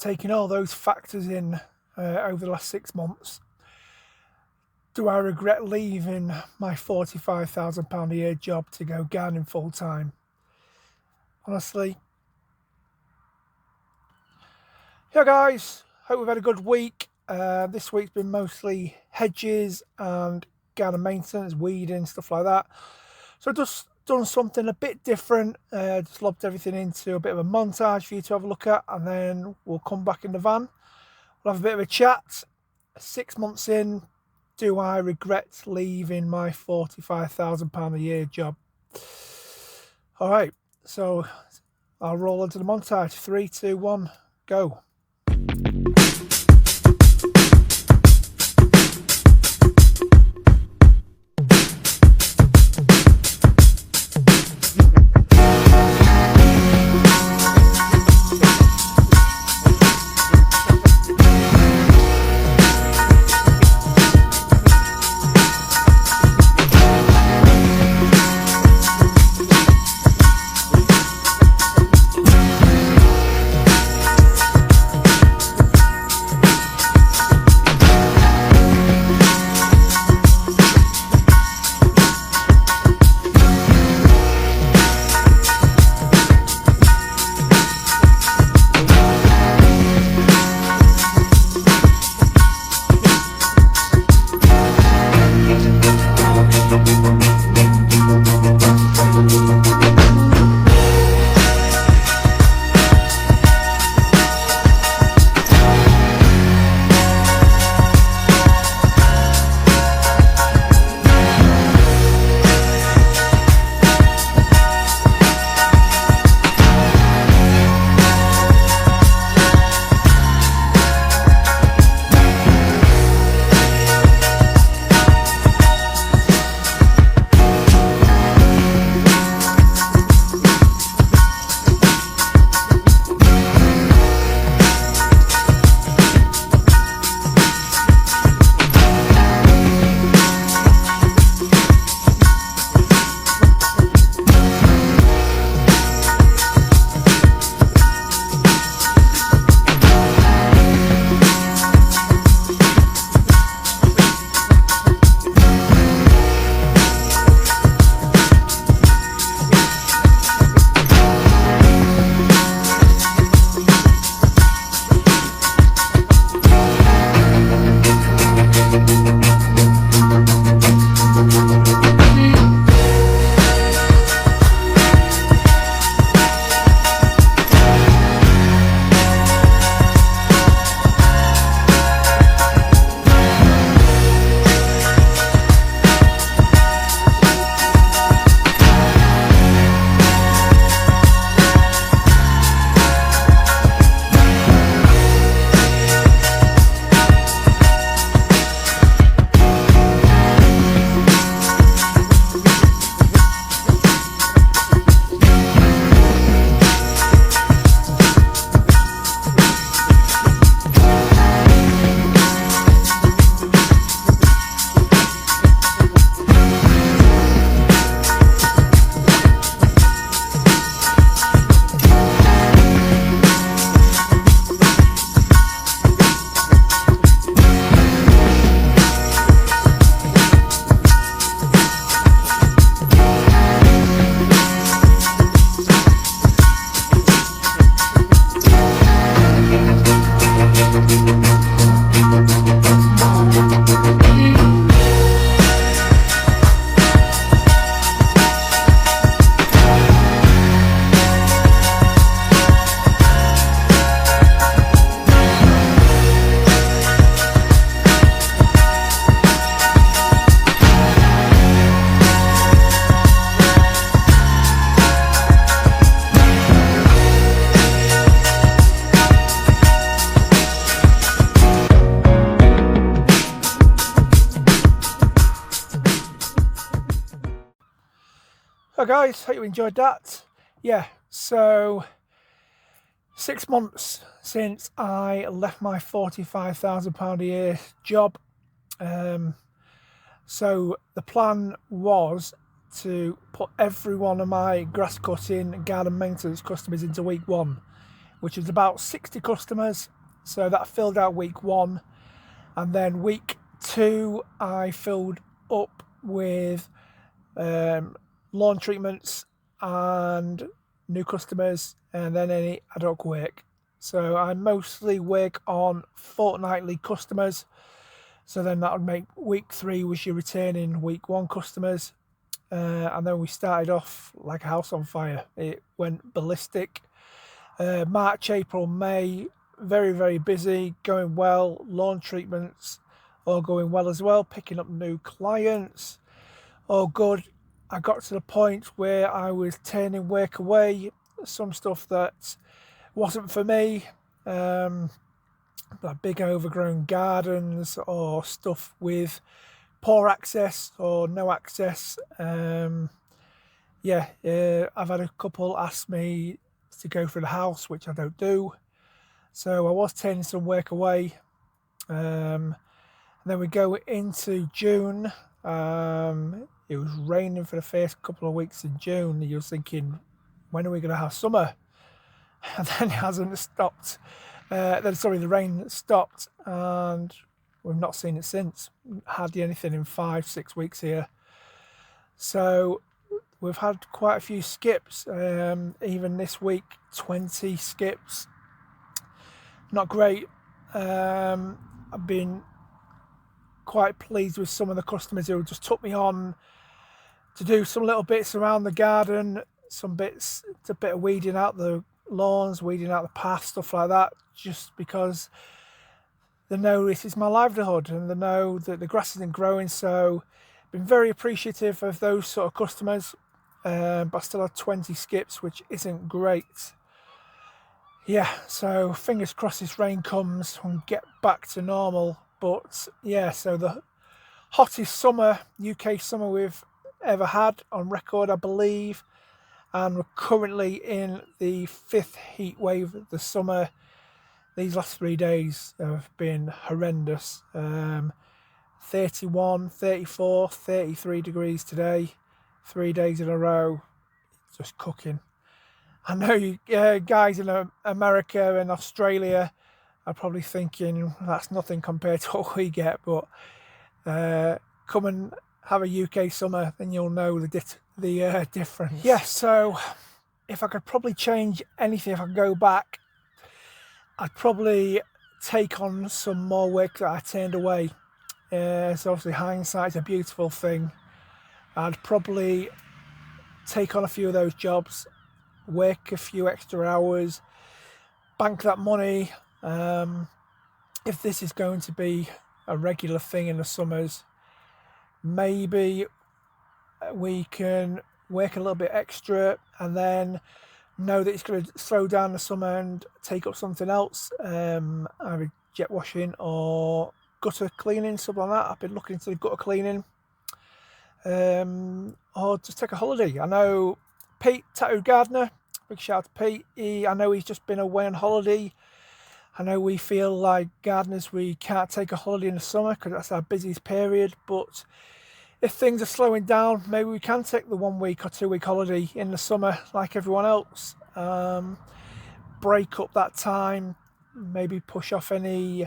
taking all those factors in over the last 6 months, do I regret leaving my £45,000 a year job to go gardening full time? Honestly. Yeah, guys, hope we've had a good week. This week's been mostly hedges and garden maintenance, weeding, stuff like that. So just done something a bit different. Just lobbed everything into a bit of a montage for you to have a look at, and then we'll come back in the van. We'll have a bit of a chat. 6 months in, do I regret leaving my £45,000 a year job? All right, so I'll roll into the montage. 3, 2, 1, go. So guys, hope you enjoyed that. Yeah, so 6 months since I left my £45,000 a year job. So the plan was to put every one of my grass cutting garden maintenance customers into week one, which is about 60 customers. So that filled out week 1, and then week 2 I filled up with lawn treatments and new customers, and then any ad hoc work. So I mostly work on fortnightly customers. So then that would make week 3 was your returning week 1 customers. And then we started off like a house on fire. It went ballistic. March, April, May, very, very busy, going well. Lawn treatments all going well as well, picking up new clients, all good. I got to the point where I was turning work away, some stuff that wasn't for me, like big overgrown gardens or stuff with poor access or no access. I've had a couple ask me to go through the house, which I don't do. So I was turning some work away. And then we go into June. It was raining for the first couple of weeks in June. You're thinking, when are we going to have summer? And then it hasn't stopped. The rain stopped, and we've not seen it since. Hardly anything in 5-6 weeks here. So we've had quite a few skips. Even this week, 20 skips. Not great. I've been quite pleased with some of the customers who just took me on to do some little bits around the garden, some bits, a bit of weeding out the lawns, weeding out the path, stuff like that, just because they know this is my livelihood and they know that the grass isn't growing. So I've been very appreciative of those sort of customers, but I still have 20 skips, which isn't great. Yeah, so fingers crossed this rain comes and get back to normal. But yeah, so the hottest summer, UK summer we've ever had on record, I believe. And we're currently in the 5th heat wave of the summer. These last 3 days have been horrendous. 31, 34, 33 degrees today. 3 days in a row, just cooking. I know you guys in America and Australia are probably thinking that's nothing compared to what we get, but come and have a UK summer and you'll know the difference. Yeah, so if I could probably change anything, if I could go back, I'd probably take on some more work that I turned away. So obviously hindsight's a beautiful thing. I'd probably take on a few of those jobs, work a few extra hours, bank that money. If this is going to be a regular thing in the summers, maybe we can work a little bit extra and then know that it's going to slow down the summer and take up something else, either jet washing or gutter cleaning, something like that. I've been looking into the gutter cleaning, or just take a holiday. I know Pete, Tattooed Gardener, big shout out to Pete. I know he's just been away on holiday. I know we feel like gardeners, we can't take a holiday in the summer because that's our busiest period, but if things are slowing down, maybe we can take the 1 week or 2 week holiday in the summer like everyone else. Break up that time, maybe push off any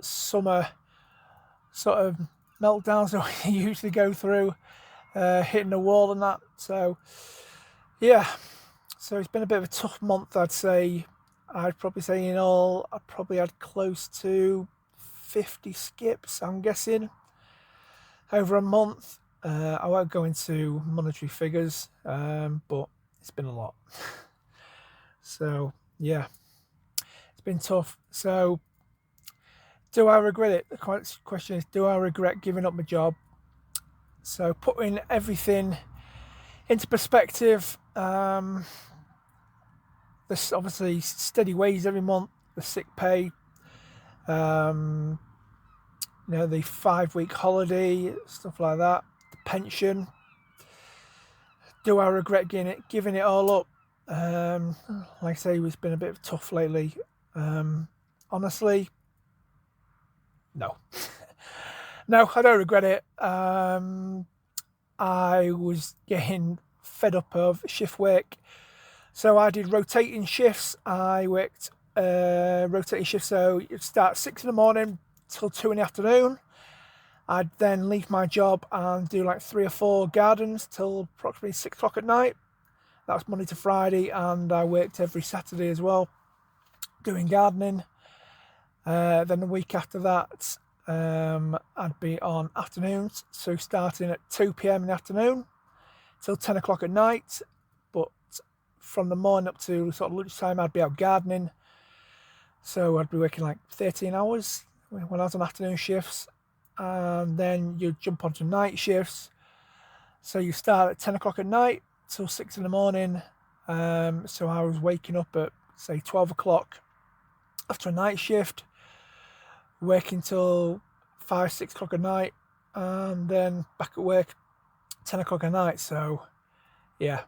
summer sort of meltdowns that we usually go through, hitting the wall and that. So yeah, so it's been a bit of a tough month, I'd say. I'd probably say in all, I probably had close to 50 skips, I'm guessing, over a month. I won't go into monetary figures, but it's been a lot. So yeah, it's been tough. So do I regret it? The question is, do I regret giving up my job? So putting everything into perspective, there's obviously steady wages every month, the sick pay, the 5-week holiday, stuff like that, the pension. Do I regret giving it all up? Like I say, it's been a bit tough lately. Honestly, no. No, I don't regret it. I was getting fed up of shift work. So I did rotating shifts. I worked rotating shifts, so you'd start at 6 in the morning till 2 in the afternoon. I'd then leave my job and do like 3 or 4 gardens till approximately 6 o'clock at night. That was Monday to Friday, and I worked every Saturday as well, doing gardening. Then the week after that, I'd be on afternoons, so starting at 2 p.m. in the afternoon till 10 o'clock at night. But from the morning up to sort of lunchtime, I'd be out gardening. So I'd be working like 13 hours when I was on afternoon shifts, and then you jump onto night shifts. So you start at 10 o'clock at night till 6 in the morning. So I was waking up at say 12 o'clock after a night shift, working till 5, 6 o'clock at night, and then back at work 10 o'clock at night. So yeah,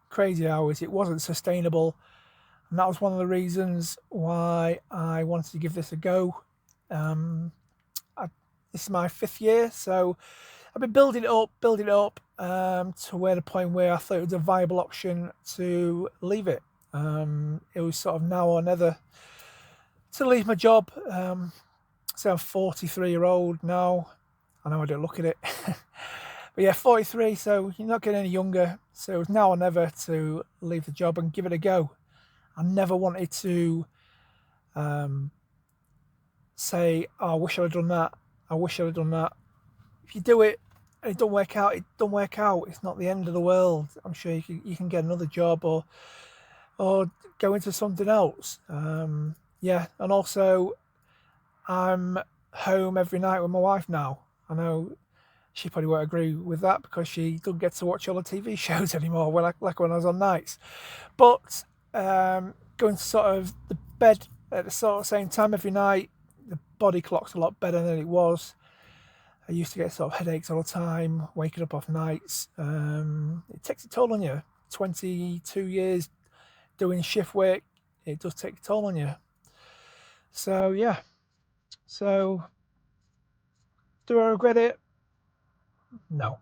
crazy hours. It wasn't sustainable, and that was one of the reasons why I wanted to give this a go. This is my 5th year, so I've been building it up to where the point where I thought it was a viable option to leave it. It was sort of now or never to leave my job. So I'm 43-year-old now. I know I don't look at it. But yeah, 43, so you're not getting any younger. So it was now or never to leave the job and give it a go. I never wanted to say, oh, I wish I'd done that. I wish I'd have done that. If you do it and it don't work out, it don't work out. It's not the end of the world. I'm sure you can get another job or go into something else. Yeah, and also I'm home every night with my wife now. I know she probably won't agree with that because she doesn't get to watch all the TV shows anymore like when I was on nights. But going to sort of the bed at the sort of same time every night, the body clock's a lot better than it was. I used to get sort of headaches all the time, waking up off nights. It takes a toll on you. 22 years doing shift work, it does take a toll on you. So yeah. So do I regret it? No.